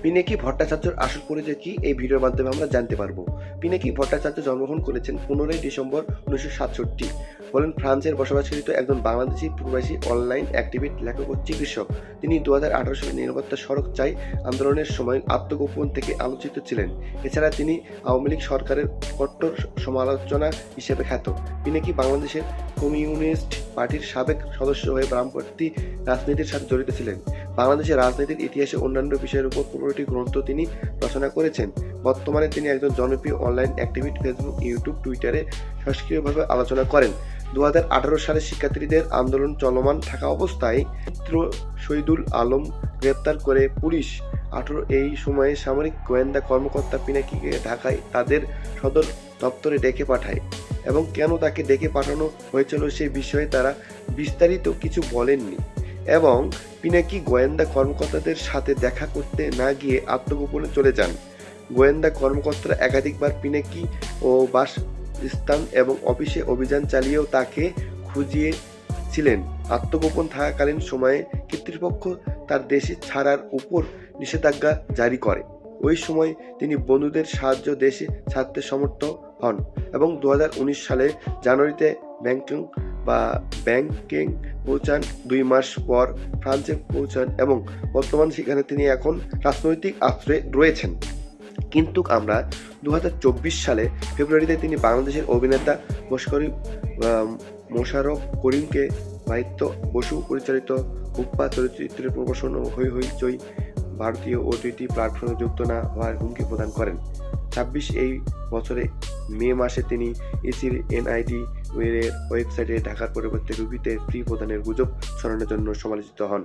পিনাকি ভট্টাচার্যর আসল পরিচয় কি এই ভিডিওর মাধ্যমে আমরা জানতে পারবো। পিনাকি ভট্টাচার্য জন্মগ্রহণ করেছেন 15 ডিসেম্বর 1967। হলেন ফ্রান্সের বসবাসকৃত একজন বাংলাদেশি প্রবাসী অনলাইন অ্যাক্টিভিস্ট, লেখক ও চিকিৎসক। তিনি 2018 সালে নিরাপত্তা সড়ক চাই আন্দোলনের সময় আত্মগোপন থেকে আলোচিত ছিলেন। এছাড়া তিনি আওয়ামী লীগ সরকারের কট্টর সমালোচনা হিসেবে খ্যাত। পিনাকি বাংলাদেশের কমিউনিস্ট পার্টির সাবেক সদস্য হয়ে বামপন্থী রাজনীতির সাথে জড়িত ছিলেন। বাংলাদেশের রাজনীতির ইতিহাসে অন্যান্য বিষয়ের উপর 15টি গ্রন্থ তিনি রচনা করেছেন। বর্তমানে তিনি একজন জনপ্রিয় অনলাইন অ্যাক্টিভিস্ট, ফেসবুক, ইউটিউব, টুইটারে সক্রিয়ভাবে আলোচনা করেন। 2018 সালে শিক্ষার্থীদের আন্দোলন চলমান থাকা অবস্থায় ছাত্র শহীদুল আলম গ্রেপ্তার করে পুলিশ। এই সময়ে সামরিক গোয়েন্দা কর্মকর্তা পিনাকিকে ঢাকায় তাদের সদর দপ্তরে ডেকে পাঠায় এবং কেন তাকে ডেকে পাঠানো হয়েছিল সে বিষয়ে তারা বিস্তারিত কিছু বলেননি এবং পিনাকি গোয়েন্দা কর্মকর্তাদের সাথে দেখা করতে না গিয়ে আত্মগোপনে চলে যান। গোয়েন্দা কর্মকর্তারা একাধিকবার পিনাকি ও বাসস্থান এবং অফিসে অভিযান চালিয়েও তাকে খুঁজিয়েছিলেন। আত্মগোপন থাকাকালীন সময়ে কর্তৃপক্ষ তার দেশে ছাড়ার উপর নিষেধাজ্ঞা জারি করে। ওই সময় তিনি বন্ধুদের সাহায্য দেশে ছাড়তে সমর্থ হন এবং 2019 সালে জানুয়ারিতে ব্যাংককে পৌঁছান। 2 মাস পর ফ্রান্সে পৌঁছান এবং বর্তমানে সেখানে তিনি এখন রাজনৈতিক আশ্রয়ে রয়েছেন। কিন্তু আমরা 2024 সালে ফেব্রুয়ারিতে তিনি বাংলাদেশের অভিনেতা মোশাররফ করিমকে মাহিত্য বসু পরিচালিত হুপ্পা চলচ্চিত্রের প্রমোশন ও হই হই চই ভারতীয় OTT প্ল্যাটফর্মে যুক্ত না হওয়ার হুমকি প্রদান করেন। 26 এই বছরে মে মাসে তিনি ইসির NID এর ওয়েবসাইটে ঢাকার পরিবর্তে রুবিতে ফ্রি প্রদানের গুজব ছড়ানোর জন্য সমালোচিত হন।